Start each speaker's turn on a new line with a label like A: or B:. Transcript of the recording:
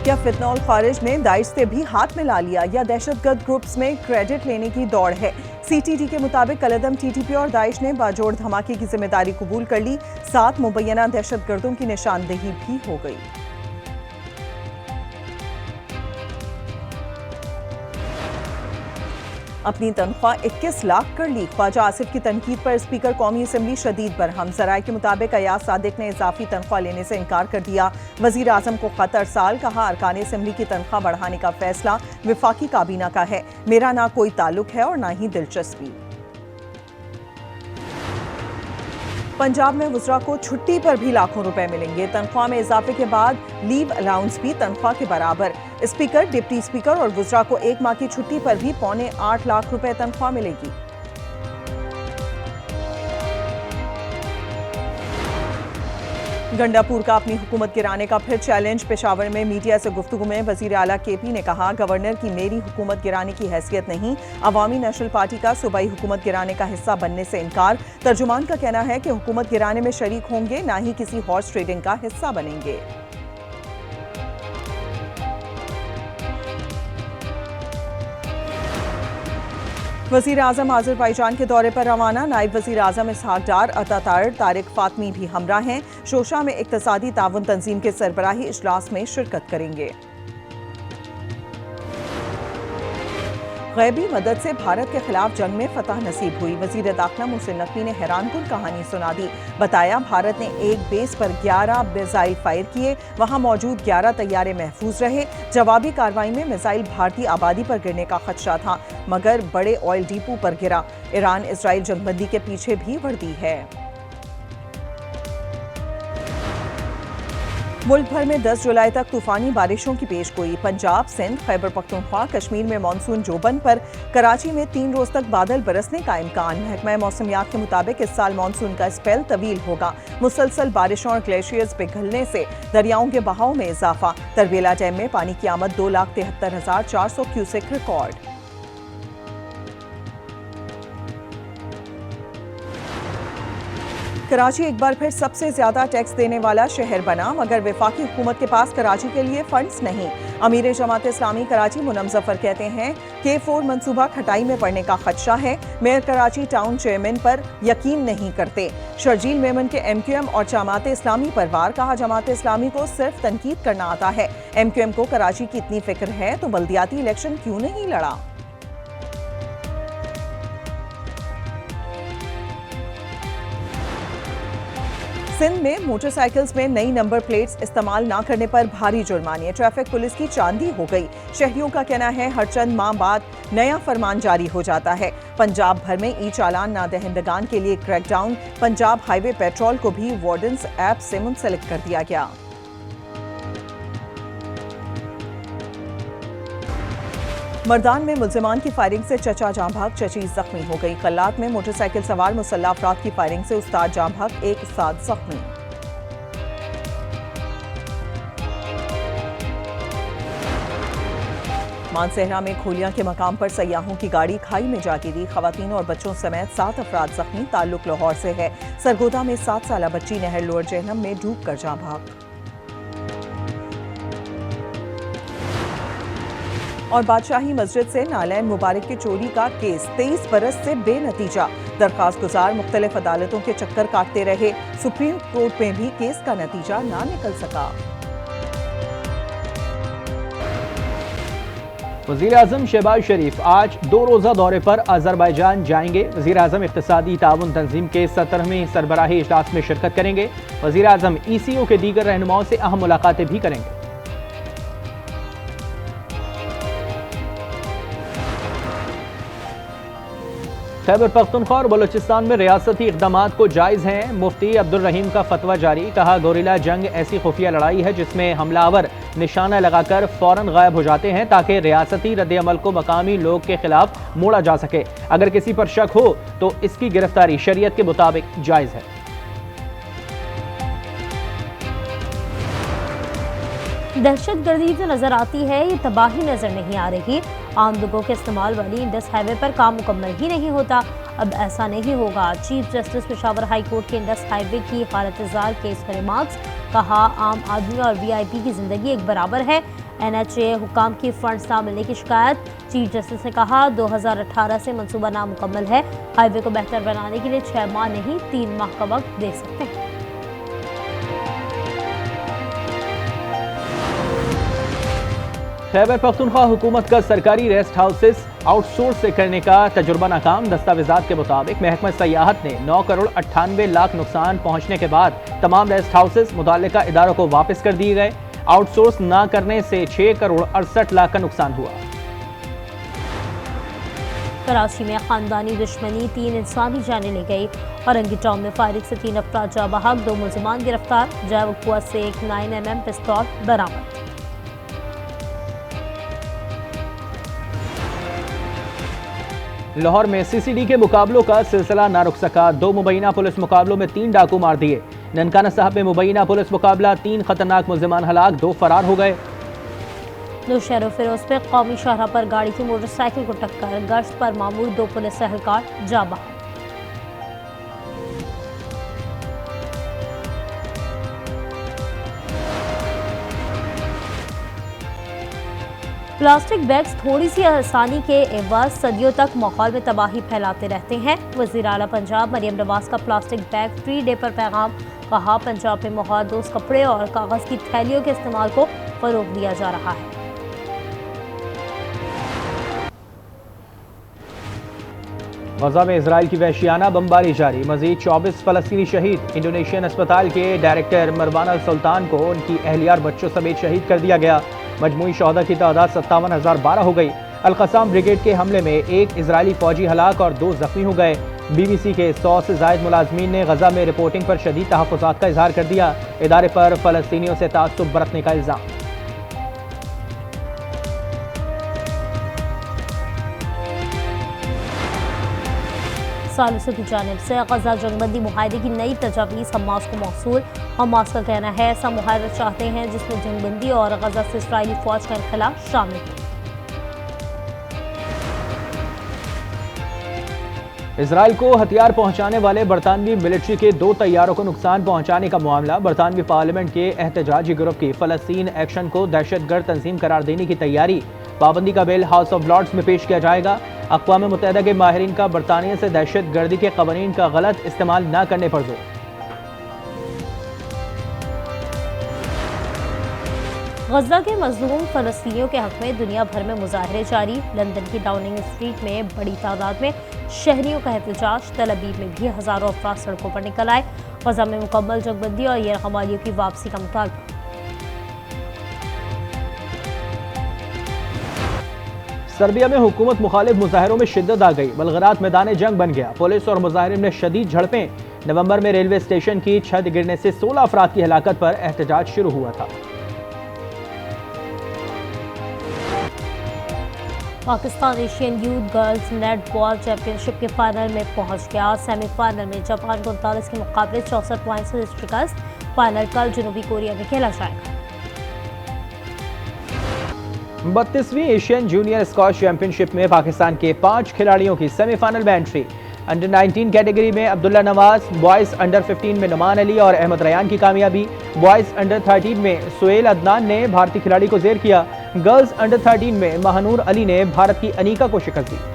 A: क्या फितनॉल खारिज ने दाइश से भी हाथ मिला लिया या दहशतगर्द ग्रुप्स में क्रेडिट लेने की दौड़ है? सीटीडी के मुताबिक कलअदम टीटीपी और दाइश ने बाजोड़ धमाके की जिम्मेदारी कबूल कर ली। 7 मुबैना दहशतगर्दों की निशानदेही भी हो गई। अपनी तनख्वाह 21 लाख कर ली। ख्वाजा आसिफ की तनकीद पर स्पीकर कौमी असम्बली शदीद बरहम। ज़राए के मुताबिक अयाज सादिक ने इजाफी तनख्वाह लेने से इनकार कर दिया। वजीर आजम को खत अरसाल, कहा अरकान असम्बली की तनख्वाह बढ़ाने का फैसला विफाकी काबीना का है, मेरा ना कोई ताल्लुक है और ना ही दिलचस्पी। पंजाब में वुज़रा को छुट्टी पर भी लाखों रुपए मिलेंगे। तनख्वाह में इजाफे के बाद लीव अलाउंस भी तनख्वाह के बराबर। स्पीकर, डिप्टी स्पीकर और वुज़रा को 1 माह की छुट्टी पर भी 7.25 लाख रुपए तनख्वाह मिलेगी। गंडापुर का अपनी हुकूमत गिराने का फिर चैलेंज। पेशावर में मीडिया से गुफ्तगू में वजीर आला केपी ने कहा, गवर्नर की मेरी हुकूमत गिराने की हैसियत नहीं। अवामी नेशनल पार्टी का सूबाई हुकूमत गिराने का हिस्सा बनने से इनकार। तर्जुमान का कहना है कि हुकूमत गिराने में शरीक होंगे, ना ही किसी हॉर्स ट्रेडिंग का हिस्सा बनेंगे। वज़ीर आज़म आज़रबाईजान के दौरे पर रवाना। नायब वज़ीर आज़म इसहाक डार, अतातार, तारिक फातमी भी हमरा हैं। शोशा में इक़्तिसादी ताउन तंजीम के सरबराही इजलास में शिरकत करेंगे। गैबी मदद से भारत के खिलाफ जंग में फतह नसीब हुई। वज़ीर दाखिला मोहसिन नकवी ने हैरानकुन कहानी सुना दी। बताया, भारत ने एक बेस पर 11 मिसाइल फायर किए, वहां मौजूद 11 तैयारे महफूज रहे। जवाबी कार्रवाई में मिसाइल भारतीय आबादी पर गिरने का खदशा था, मगर बड़े ऑयल डिपो पर गिरा। ईरान इसराइल जंगबंदी के पीछे भी वर्दी है। मुल्क भर में 10 जुलाई तक तूफानी बारिशों की पेशगोई। पंजाब, सिंध, खैबर पख्तूनख्वा, कश्मीर में मानसून जोबन पर। कराची में 3 रोज तक बादल बरसने का इम्कान। महकमा मौसमियात के मुताबिक इस साल मानसून का स्पेल तवील होगा। मुसलसल बारिशों और ग्लेशियर्स पिघलने से दरियाओं के बहाव में इजाफा। तरबेला डैम में पानी की आमद 2,73,400 क्यूसेक रिकॉर्ड। कराची एक बार फिर सबसे ज्यादा टैक्स देने वाला शहर बना, मगर वफाकी हुकूमत के पास कराची के लिए फंड्स नहीं। अमीर जमात इस्लामी कराची मुनम जफर कहते हैं, K4 मंसूबा खटाई में पड़ने का खदशा है। मेयर कराची टाउन चेयरमैन पर यकीन नहीं करते। शर्जील मेमन के MQM और जमात इस्लामी पर वार। कहा, जमात इस्लामी को सिर्फ तनकीद करना आता है। MQM को कराची की इतनी फिक्र है तो बल्दियाती इलेक्शन क्यों नहीं लड़ा। सिंध में मोटरसाइकिल्स में नई नंबर प्लेट्स इस्तेमाल न करने पर भारी जुर्माने। ट्रैफिक पुलिस की चांदी हो गई। शहरियों का कहना है, हर चंद माह बाद नया फरमान जारी हो जाता है। पंजाब भर में ई चालान ना दहंदगान के लिए क्रैकडाउन। पंजाब हाईवे पेट्रोल को भी वार्डन्स ऐप से मुंसलिक कर दिया गया। मर्दान में मुल्जिमान की फायरिंग से चचा जाँ भाग, चची जख्मी हो गई। कल्लात में मोटरसाइकिल सवार मुसल्लह अफराद की फायरिंग से उस्ताद जाँ भाग, एक उस्ताद जख्मी। मानसेहरा में खोलियां के मकाम पर सयाहों की गाड़ी खाई में जा गिरी। खवातीन और बच्चों समेत 7 अफराद जख्मी। ताल्लुक लाहौर से है। सरगोदा में 7 साला बच्ची नहर लोअर जहनम में डूब कर जाँ भाग। और बादशाही मस्जिद से नालैन मुबारक की चोरी का केस 23 बरस से बेनतीजा। दरखास्त गुजार मुख्तलिफ अदालतों के चक्कर काटते रहे। सुप्रीम कोर्ट में भी केस का नतीजा ना निकल सका।
B: वज़ीर आज़म शहबाज शरीफ आज 2 रोज़ा दौरे पर अज़रबैजान जाएंगे। वज़ीर आज़म इक़्तिसादी ताउन तंजीम के 17वें सरबराही इजलास में शिरकत करेंगे। वज़ीर आज़म ECO के दीगर रहनुमाओं से अहम मुलाकातें भी करेंगे। खैबर पख्तूनख्वा और बलूचिस्तान में रियासती इक़दामात को जायज़ हैं। मुफ्ती अब्दुल रहीम का फतवा जारी। कहा, गोरिल्ला जंग ऐसी खुफिया लड़ाई है जिसमें हमलावर निशाना लगाकर फौरन गायब हो जाते हैं ताकि रियासती रद्द-ए-अमल को मकामी लोग के खिलाफ मोड़ा जा सके। अगर किसी पर शक हो तो इसकी गिरफ्तारी शरीयत के मुताबिक जायज़ है।
C: दहशतगर्दी जो नजर आती है, ये तबाही नजर नहीं आ रही। आम लोगों के इस्तेमाल वाली इंडस हाईवे पर काम मुकम्मल ही नहीं होता। अब ऐसा नहीं होगा। Chief justice Peshawar high court के इंडस हाईवे की हालत-ए-ज़ार केस पर रिमार्क्स। कहा, आम आदमी और VIP की जिंदगी एक बराबर है। NHA हुकाम की फंड्स ना मिलने की शिकायत। चीफ जस्टिस ने कहा 2018 से मंसूबा नामुकम्मल है, हाईवे को बेहतर बनाने के लिए 6 माह नहीं 3 माह का वक्त दे सकते हैं।
B: खैबर पख्तूनख्वा हुकूमत का सरकारी रेस्ट हाउसेस आउटसोर्स से करने का तजुर्बा नाकाम। दस्तावेजात के मुताबिक महकमा सयाहत ने 9 करोड़ 98 लाख नुकसान पहुंचने के बाद तमाम रेस्ट हाउसेस मुताल्लिका इदारों को वापस कर दिए गए। आउटसोर्स ना करने से 6 करोड़ 68 लाख का नुकसान हुआ।
C: कराची में खानदानी दुश्मनी 3 इंसानी जानें ले गई। औरंगी टाउन में फायरिंग से 3 अफराद जाँ बहक, 2 मुलजिमान गिरफ्तार। जैव कुआ से एक 9mm पिस्तौल बरामद।
B: लाहौर में CCD के मुकाबलों का सिलसिला ना रुक सका। 2 मुबैना पुलिस मुकाबलों में 3 डाकू मार दिए। ननकाना साहब में मुबैना पुलिस मुकाबला, 3 खतरनाक मुलजिमान हलाक, 2 फरार हो गए।
C: नौशहर फिरोज पे कौमी शाहराह पर गाड़ी की मोटरसाइकिल को टक्कर, गश्त पर मामूर 2 पुलिस एहलकार जाँ बहक। प्लास्टिक बैग्स थोड़ी सी आसानी के एवज सदियों तक माहौल में तबाही फैलाते रहते हैं। वज़ीर आला पंजाब मरियम नवाज का प्लास्टिक बैग फ्री डे पर पैगाम। कहा पंजाब में माहौल दोस्त कपड़े और कागज़ की थैलियों के इस्तेमाल को फरोग दिया जा रहा है।
B: गजा में इजराइल की वहशियाना बमबारी जारी, मजीद 24 फलस्तीनी शहीद। इंडोनेशियन अस्पताल के डायरेक्टर मरवान अल सुल्तान को उनकी अहलिया और बच्चों समेत शहीद कर दिया गया। मजमूई शहदा की तादाद 57,012 हो गई। अल-क़स्साम ब्रिगेड के हमले में 1 इजरायली फौजी हलाक और 2 जख्मी हो गए। BBC के 100 से जायद मुलाजमीन ने गजा में रिपोर्टिंग पर शदीद तहफ़्फ़ुज़ात का इजहार कर दिया। इदारे पर फ़लस्तीनियों से तासुब बरतने का इल्ज़ाम।
C: सालिसों की जानिब से गजा जंगबंदी मुआहदे की नई तजावीज़ हमास को मौसूल। हमास का कहना है ऐसा मुआहदा चाहते हैं जिसमें जंगबंदी और गजा से इसराइली फौज का इनखला शामिल है।
B: इसराइल को हथियार पहुंचाने वाले बरतानवी मिलिट्री के 2 तैयारों को नुकसान पहुंचाने का मामला। बरतानवी पार्लियामेंट के एहतजाजी ग्रुप की फ़लस्तीन एक्शन को दहशतगर्द तंजीम करार देने की तैयारी। पाबंदी का बिल हाउस ऑफ लॉर्ड्स में पेश किया जाएगा। अक़वाम मुत्तहिदा के माहिरीन का बरतानिया से दहशत गर्दी के क़वानीन का गलत इस्तेमाल न करने पर जोर।
C: गजा के मजलूम फ़लस्तीनियों के हक़ में दुनिया भर में मुजाहरे जारी। लंदन की डाउनिंग स्ट्रीट में बड़ी तादाद में शहरियों का एहतजाज। तल अबीब में भी हज़ारों अफराद सड़कों पर निकल आए। गजा में मुकम्मल जंगबंदी और यरगमालियों की वापसी का मुतालबा।
B: सर्बिया में हुकूमत मुखालिफ मुजाहरों में शिद्दत आ गई। बलगरात मैदान जंग बन गया। पुलिस और मुजाहिरीन में शदीद झड़पें। नवंबर में रेलवे स्टेशन की छत गिरने से 16 अफराद की हलाकत पर एहतजाज शुरू हुआ था।
C: Pakistan Asian youth girls netball championship के फाइनल में पहुंच गया। सेमीफाइनल में जापान को 39 के मुकाबले 64 पॉइंट से शिकस्त। फाइनल कल जनूबी कोरिया में खेला जाएगा।
B: 32वीं एशियन जूनियर स्क्वॉश चैंपियनशिप में पाकिस्तान के 5 खिलाड़ियों की सेमीफाइनल में एंट्री। अंडर 19 कैटेगरी में अब्दुल्ला नवाज, बॉयज़ अंडर 15 में नुमान अली और अहमद रयान की कामयाबी। बॉयज़ अंडर 13 में सुहेल अदनान ने भारतीय खिलाड़ी को ज़ेर किया। गर्ल्स अंडर 13 में महानूर अली ने भारत की अनीका को शिकस्त दी।